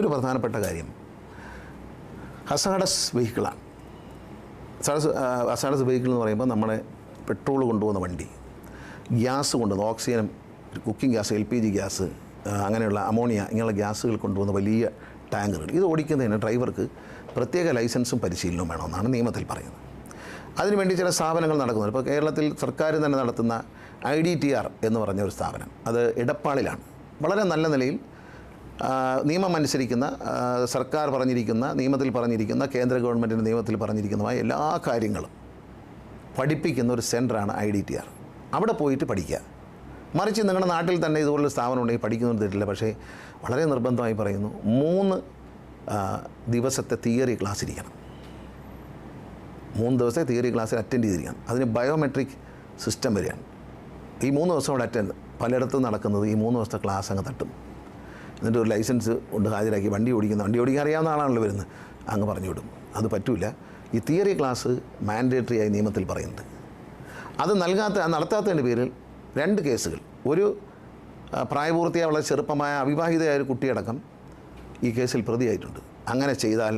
മറ്റൊരു പ്രധാനപ്പെട്ട കാര്യം ഹസാഡസ് വെഹിക്കിളാണ്. ഹസാഡസ് വെഹിക്കിൾ എന്ന് പറയുമ്പോൾ നമ്മുടെ പെട്രോൾ കൊണ്ടുപോകുന്ന വണ്ടി, ഗ്യാസ് കൊണ്ടുപോകുന്ന oxygen, cooking gas, LPG gas, അങ്ങനെയുള്ള അമോണിയ ഇങ്ങനെയുള്ള ഗ്യാസുകൾ കൊണ്ടുപോകുന്ന വലിയ ടാങ്കറുകൾ. ഇത് ഓടിക്കുന്നതിന് ഡ്രൈവർക്ക് പ്രത്യേക ലൈസൻസും പരിശീലനവും വേണമെന്നാണ് നിയമത്തിൽ പറയുന്നത്. അതിനുവേണ്ടി ചില സ്ഥാപനങ്ങൾ നടക്കുന്നുണ്ട്. ഇപ്പോൾ കേരളത്തിൽ സർക്കാർ തന്നെ നടത്തുന്ന IDTR എന്ന് പറഞ്ഞ ഒരു സ്ഥാപനം, അത് എടപ്പാളിലാണ്. വളരെ നല്ല നിലയിൽ നിയമം അനുസരിക്കുന്ന, സർക്കാർ പറഞ്ഞിരിക്കുന്ന, നിയമത്തിൽ പറഞ്ഞിരിക്കുന്ന, കേന്ദ്ര ഗവൺമെൻറ്റിൻ്റെ നിയമത്തിൽ പറഞ്ഞിരിക്കുന്നതുമായ എല്ലാ കാര്യങ്ങളും പഠിപ്പിക്കുന്ന ഒരു സെൻ്ററാണ് IDTR. അവിടെ പോയിട്ട് പഠിക്കുക. മറിച്ച് നിങ്ങളുടെ നാട്ടിൽ തന്നെ ഇതുപോലുള്ള സ്ഥാപനം ഉണ്ടെങ്കിൽ പഠിക്കുന്നൊന്നും തരില്ല. പക്ഷേ വളരെ നിർബന്ധമായി പറയുന്നു, 3 ദിവസത്തെ തിയറി ക്ലാസ് ഇരിക്കണം. 3 ദിവസത്തെ തിയറി ക്ലാസ്സിൽ അറ്റൻഡ് ചെയ്തിരിക്കണം. അതിന് ബയോമെട്രിക് സിസ്റ്റം വരികയാണ്. ഈ 3 ദിവസം അവിടെ അറ്റൻഡ് പലയിടത്തും നടക്കുന്നത് ഈ 3 ദിവസത്തെ ക്ലാസ് അങ്ങ് തട്ടും. എന്നിട്ട് ഒരു ലൈസൻസ് കൊണ്ട് ഹാജരാക്കി വണ്ടി ഓടിക്കാൻ അറിയാവുന്ന ആളാണല്ലോ വരുന്നത്, അങ്ങ് പറഞ്ഞു വിടും. അത് പറ്റില്ല. ഈ തിയറി ക്ലാസ് മാൻഡേറ്ററി ആയി നിയമത്തിൽ പറയുന്നുണ്ട്. അത് നടത്താത്തതിൻ്റെ പേരിൽ 2 കേസുകൾ, ഒരു പ്രായപൂർത്തിയായ വളരെ ചെറുപ്പമായ അവിവാഹിതയായ ഒരു കുട്ടിയടക്കം ഈ കേസിൽ പ്രതിയായിട്ടുണ്ട്. അങ്ങനെ ചെയ്താൽ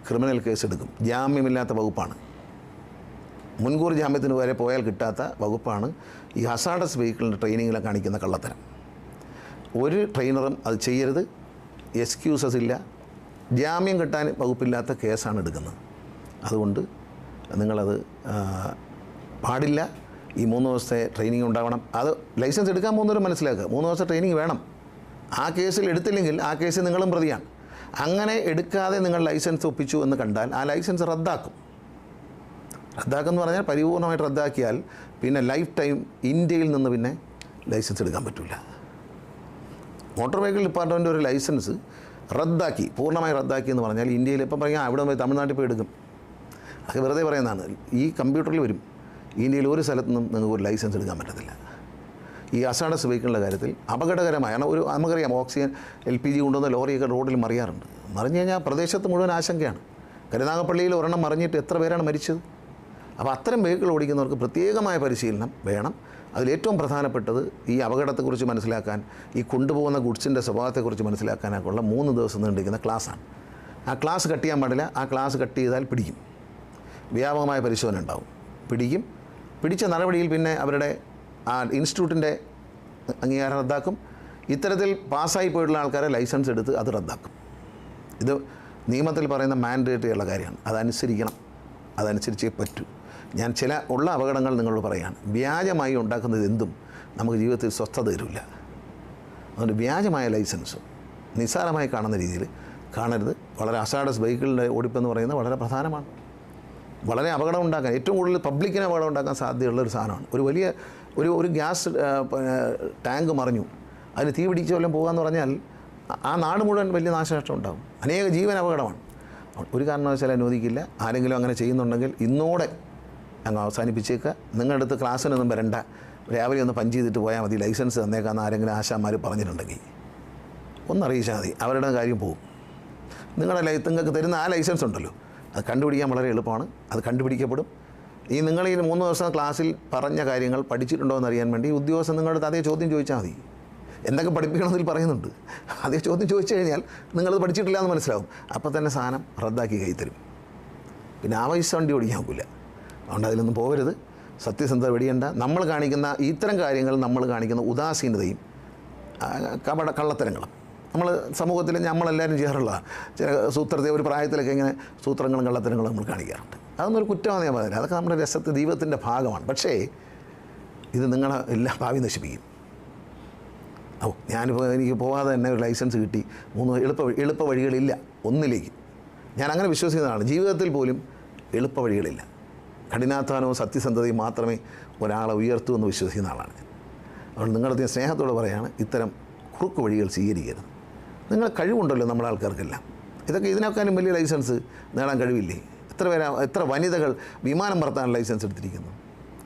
ക്രിമിനൽ കേസെടുക്കും. ജാമ്യമില്ലാത്ത വകുപ്പാണ്. മുൻകൂർ ജാമ്യത്തിന് വരെ പോയാൽ കിട്ടാത്ത വകുപ്പാണ് ഈ ഹസാഡസ് വെഹിക്കിളിൻ്റെ ട്രെയിനിങ്ങിലെ കാണിക്കുന്ന കള്ളത്തരം. ഒരു ട്രെയിനറും അത് ചെയ്യരുത്. എക്സ്ക്യൂസസ് ഇല്ല. ജാമ്യം കിട്ടാൻ വകുപ്പില്ലാത്ത കേസാണ് എടുക്കുന്നത്. അതുകൊണ്ട് നിങ്ങളത് പാടില്ല. ഈ 3 ദിവസത്തെ ട്രെയിനിങ് ഉണ്ടാവണം. അത് ലൈസൻസ് എടുക്കാൻ പോകുന്നവരും മനസ്സിലാക്കുക, 3 ദിവസത്തെ ട്രെയിനിങ് വേണം. ആ കേസിൽ എടുത്തില്ലെങ്കിൽ ആ കേസിൽ നിങ്ങളും പ്രതിയാണ്. അങ്ങനെ എടുക്കാതെ നിങ്ങൾ ലൈസൻസ് ഒപ്പിച്ചു എന്ന് കണ്ടാൽ ആ ലൈസൻസ് റദ്ദാക്കും. റദ്ദാക്കുമെന്ന് പറഞ്ഞാൽ പരിപൂർണമായിട്ട് റദ്ദാക്കിയാൽ പിന്നെ ലൈഫ് ടൈം ഇന്ത്യയിൽ നിന്ന് പിന്നെ ലൈസൻസ് എടുക്കാൻ പറ്റില്ല. മോട്ടോർ വെഹിക്കിൾ ഡിപ്പാർട്ട്മെൻറ്റ് ഒരു ലൈസൻസ് റദ്ദാക്കി, പൂർണ്ണമായി റദ്ദാക്കി എന്ന് പറഞ്ഞാൽ ഇന്ത്യയിൽ ഇപ്പം പറയാം അവിടെ പോയി തമിഴ്നാട്ടിൽ പോയി എടുക്കും. അത് വെറുതെ പറയുന്നതാണ്. ഈ കമ്പ്യൂട്ടറിൽ വരും. ഇന്ത്യയിൽ ഒരു സ്ഥലത്തുനിന്നും നിങ്ങൾക്ക് ഒരു ലൈസൻസ് എടുക്കാൻ പറ്റത്തില്ല. ഈ ഹസാഡസ് വെഹിക്കിളിൻ്റെ കാര്യത്തിൽ അപകടകരമായ നമുക്കറിയാം, ഓക്സിജൻ LPG കൊണ്ടുവന്ന ലോറിയൊക്കെ റോഡിൽ മറിയാറുണ്ട്. മറിഞ്ഞു കഴിഞ്ഞാൽ പ്രദേശത്ത് മുഴുവൻ ആശങ്കയാണ്. കരുനാഗപ്പള്ളിയിൽ ഒരെണ്ണം മറിഞ്ഞിട്ട് എത്ര പേരാണ് മരിച്ചത്? അപ്പോൾ അത്തരം വെഹിക്കിൾ ഓടിക്കുന്നവർക്ക് പ്രത്യേകമായ പരിശീലനം വേണം. അതിലേറ്റവും പ്രധാനപ്പെട്ടത് ഈ അപകടത്തെക്കുറിച്ച് മനസ്സിലാക്കാൻ, ഈ കൊണ്ടുപോകുന്ന ഗുഡ്സിൻ്റെ സ്വഭാവത്തെക്കുറിച്ച് മനസ്സിലാക്കാനൊക്കെയുള്ള 3 ദിവസം നീണ്ടിരിക്കുന്ന ക്ലാസ്സാണ്. ആ ക്ലാസ് കട്ട് ചെയ്യാൻ പാടില്ല. ആ ക്ലാസ് കട്ട് ചെയ്താൽ പിടിക്കും. വ്യാപകമായ പരിശോധന ഉണ്ടാവും. പിടിച്ച നടപടിയിൽ പിന്നെ അവരുടെ ആ ഇൻസ്റ്റിറ്റ്യൂട്ടിൻ്റെ അംഗീകാരം റദ്ദാക്കും. ഇത്തരത്തിൽ പാസ്സായി പോയിട്ടുള്ള ആൾക്കാരെ ലൈസൻസ് എടുത്ത് അത് റദ്ദാക്കും. ഇത് നിയമത്തിൽ പറയുന്ന മാൻഡേറ്ററി ഉള്ള കാര്യമാണ്. അതനുസരിക്കണം. അതനുസരിച്ചേ പറ്റൂ. ഞാൻ ചില ഉള്ള അപകടങ്ങൾ നിങ്ങളോട് പറയുകയാണ്. വ്യാജമായി ഉണ്ടാക്കുന്നത് എന്തും നമുക്ക് ജീവിതത്തിൽ സ്വസ്ഥത തരില്ല. അതുകൊണ്ട് വ്യാജമായ ലൈസൻസ് നിസ്സാരമായി കാണുന്ന രീതിയിൽ കാണരുത്. വളരെ ഹസാഡസ് വെഹിക്കിളിൻ്റെ ഓടിപ്പെന്ന് പറയുന്നത് വളരെ പ്രധാനമാണ്. വളരെ അപകടം ഉണ്ടാക്കാൻ, ഏറ്റവും കൂടുതൽ പബ്ലിക്കിന് അപകടം ഉണ്ടാക്കാൻ സാധ്യതയുള്ള ഒരു സാധനമാണ്. ഒരു വലിയ ഒരു ഗ്യാസ് ടാങ്ക് മറിഞ്ഞു, അതിന് തീ പിടിച്ച് വല്ലതും പോകാമെന്ന് പറഞ്ഞാൽ ആ നാട് മുഴുവൻ വലിയ നാശനഷ്ടം ഉണ്ടാകും. അനേക ജീവൻ അപകടമാണ്. ഒരു കാരണവശാലും അനുവദിക്കില്ല. ആരെങ്കിലും അങ്ങനെ ചെയ്യുന്നുണ്ടെങ്കിൽ ഇന്നോടെ അങ്ങ് അവസാനിപ്പിച്ചേക്കുക. നിങ്ങളുടെ അടുത്ത് ക്ലാസ്സിനൊന്നും വരണ്ട, രാവിലെ ഒന്ന് പഞ്ച് ചെയ്തിട്ട് പോയാൽ മതി, ലൈസൻസ് തന്നേക്കാമെന്ന് ആരെങ്കിലും ആശാന്മാർ പറഞ്ഞിട്ടുണ്ടെങ്കിൽ ഒന്നറിയിച്ചാൽ മതി, അവരുടെ കാര്യം പോകും. നിങ്ങൾക്ക് തരുന്ന ആ ലൈസൻസ് ഉണ്ടല്ലോ, അത് കണ്ടുപിടിക്കാൻ വളരെ എളുപ്പമാണ്. അത് കണ്ടുപിടിക്കപ്പെടും. നിങ്ങൾ ഈ 3 ദിവസം ക്ലാസ്സിൽ പറഞ്ഞ കാര്യങ്ങൾ പഠിച്ചിട്ടുണ്ടോ എന്നറിയാൻ വേണ്ടി ഉദ്യോഗസ്ഥൻ നിങ്ങളുടെ അതേ ചോദ്യം ചോദിച്ചാൽ മതി. എന്തൊക്കെ പഠിപ്പിക്കണമെന്നതിൽ പറയുന്നുണ്ട്. അതേ ചോദ്യം ചോദിച്ചു കഴിഞ്ഞാൽ നിങ്ങളത് പഠിച്ചിട്ടില്ല എന്ന് മനസ്സിലാവും. അപ്പോൾ തന്നെ സാധനം റദ്ദാക്കി കൈ തരും. പിന്നെ ആവശ്യം വണ്ടി ഓടിക്കാൻ നോക്കില്ല. അതുകൊണ്ട് അതിലൊന്നും പോകരുത്. സത്യസന്ധത വെടിയണ്ട. നമ്മൾ കാണിക്കുന്ന ഇത്തരം കാര്യങ്ങൾ, നമ്മൾ കാണിക്കുന്ന ഉദാസീനതയും കള്ളത്തരങ്ങളും നമ്മൾ സമൂഹത്തിൽ നമ്മളെല്ലാവരും ചെയ്യാറുള്ളതാണ്. ചില ഒരു പ്രായത്തിലൊക്കെ ഇങ്ങനെ സൂത്രങ്ങളും കള്ളത്തരങ്ങളും നമ്മൾ കാണിക്കാറുണ്ട്. അതൊന്നും ഒരു കുറ്റമാണെന്ന് ഞാൻ പറയുന്നില്ല. അതൊക്കെ നമ്മുടെ ജീവിതത്തിൻ്റെ ഭാഗമാണ്. പക്ഷേ ഇത് നിങ്ങളെ എല്ലാ ഭാവി നശിപ്പിക്കും. ഞാനിപ്പോൾ എനിക്ക് പോകാതെ തന്നെ ഒരു ലൈസൻസ് കിട്ടി, 3 എളുപ്പ വഴികളില്ല ഒന്നിലേക്ക്. ഞാൻ അങ്ങനെ വിശ്വസിക്കുന്നതാണ്. ജീവിതത്തിൽ പോലും എളുപ്പ വഴികളില്ല. കഠിനാധ്വാനവും സത്യസന്ധതയും മാത്രമേ ഒരാളെ ഉയർത്തൂ എന്ന് വിശ്വസിക്കുന്ന ആളാണ് ഞാൻ. അതുകൊണ്ട് നിങ്ങളുടെ സ്നേഹത്തോട് പറയുകയാണ്, ഇത്തരം കുറുക്ക് വഴികൾ സ്വീകരിക്കരുത്. നിങ്ങൾ കഴിവുണ്ടല്ലോ നമ്മുടെ ആൾക്കാർക്കെല്ലാം. ഇതിനേക്കാളും വലിയ ലൈസൻസ് നേടാൻ കഴിവില്ലേ? എത്ര വനിതകൾ വിമാനം പറത്താൻ ലൈസൻസ് എടുത്തിരിക്കുന്നു.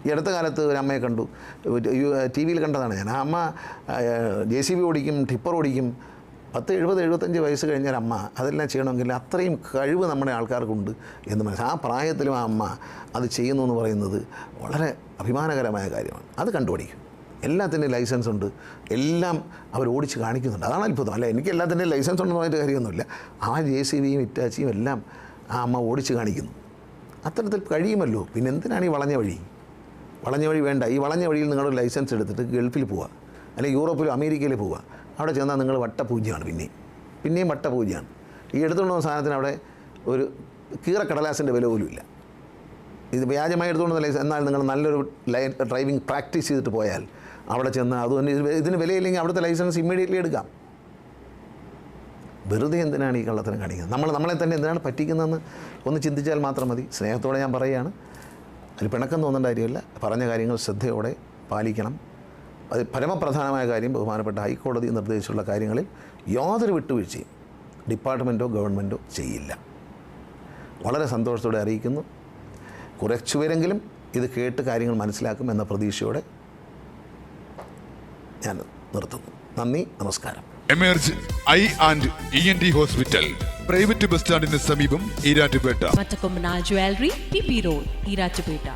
ഈ അടുത്ത കാലത്ത് ഒരു അമ്മയെ കണ്ടു, TV യിൽ കണ്ടതാണ് ഞാൻ. ആ അമ്മ JCB ഓടിക്കും, ടിപ്പർ ഓടിക്കും. 70-75 വയസ്സ് കഴിഞ്ഞ ഒരു അമ്മ അതെല്ലാം ചെയ്യണമെങ്കിൽ അത്രയും കഴിവ് നമ്മുടെ ആൾക്കാർക്കുണ്ട് എന്ന് മനസ്സിലായി. ആ പ്രായത്തിലും ആ അമ്മ അത് ചെയ്യുന്നു എന്ന് പറയുന്നത് വളരെ അഭിമാനകരമായ കാര്യമാണ്. അത് കണ്ടുപിടിക്കും. എല്ലാത്തിൻ്റെയും ലൈസൻസ് ഉണ്ട്, എല്ലാം അവർ ഓടിച്ച് കാണിക്കുന്നുണ്ട്. അതാണ് അത്ഭുതം. അല്ല, എനിക്ക് എല്ലാത്തിൻ്റെയും ലൈസൻസ് ഉണ്ടെന്ന് പറഞ്ഞിട്ട് കാര്യമൊന്നുമില്ല. ആ JCBയും ഇറ്റാച്ചിയും എല്ലാം ആ അമ്മ ഓടിച്ച് കാണിക്കുന്നു. അത്തരത്തിൽ കഴിയുമല്ലോ. പിന്നെ എന്തിനാണ് ഈ വളഞ്ഞ വഴി? വളഞ്ഞ വഴി വേണ്ട. ഈ വളഞ്ഞ വഴിയിൽ നിങ്ങളൊരു ലൈസൻസ് എടുത്തിട്ട് ഗൾഫിൽ പോവുക, അല്ലെങ്കിൽ യൂറോപ്പിലോ അമേരിക്കയിലോ പോവുക. അവിടെ ചെന്നാൽ നിങ്ങൾ വട്ടപൂജ്യമാണ്. പിന്നെയും വട്ടപൂജ്യമാണ്. ഈ എടുത്തുകൊണ്ട് പോകുന്ന സാധനത്തിന് അവിടെ ഒരു കീറക്കടലാസിൻ്റെ വില പോലും ഇല്ല. ഇത് വ്യാജമായി എടുത്തുകൊണ്ടുവന്ന ലൈസൻസ്. എന്നാൽ നിങ്ങൾ നല്ലൊരു ഡ്രൈവിംഗ് പ്രാക്ടീസ് ചെയ്തിട്ട് പോയാൽ അവിടെ ചെന്ന് അതുതന്നെ ഇതിന് വിലയില്ലെങ്കിൽ അവിടുത്തെ ലൈസൻസ് ഇമ്മീഡിയറ്റ്ലി എടുക്കാം. വെറുതെ എന്തിനാണ് ഈ കള്ളത്തരം കാണിക്കുന്നത്? നമ്മളെ തന്നെ എന്തിനാണ് പറ്റിക്കുന്നതെന്ന് ഒന്ന് ചിന്തിച്ചാൽ മാത്രം മതി. സ്നേഹത്തോടെ ഞാൻ പറയുകയാണ്. അതിൽ പിണക്കം തോന്നേണ്ട കാര്യമില്ല. പറഞ്ഞ കാര്യങ്ങൾ ശ്രദ്ധയോടെ പാലിക്കണം. അത് പരമപ്രധാനമായ കാര്യം, ബഹുമാനപ്പെട്ട ഹൈക്കോടതി നിർദ്ദേശിച്ചുള്ള കാര്യങ്ങളിൽ യാതൊരു വിട്ടുവീഴ്ചയും ഡിപ്പാർട്ട്മെൻറ്റോ ഗവൺമെൻറ്റോ ചെയ്യില്ല. വളരെ സന്തോഷത്തോടെ അറിയിക്കുന്നു. കുറച്ചുപേരെങ്കിലും ഇത് കേട്ട് കാര്യങ്ങൾ മനസ്സിലാക്കും എന്ന പ്രതീക്ഷയോടെ ഞാൻ നിർത്തുന്നു. നന്ദി, നമസ്കാരം. Emerge eye and ENT hospital, private bus സ്റ്റാൻഡിന് സമീപം, ഈരാറ്റുപേട്ട. മറ്റക്കൊമ്പന ജ്വല്ലറി, PP റോഡ്, ഈരാറ്റുപേട്ട.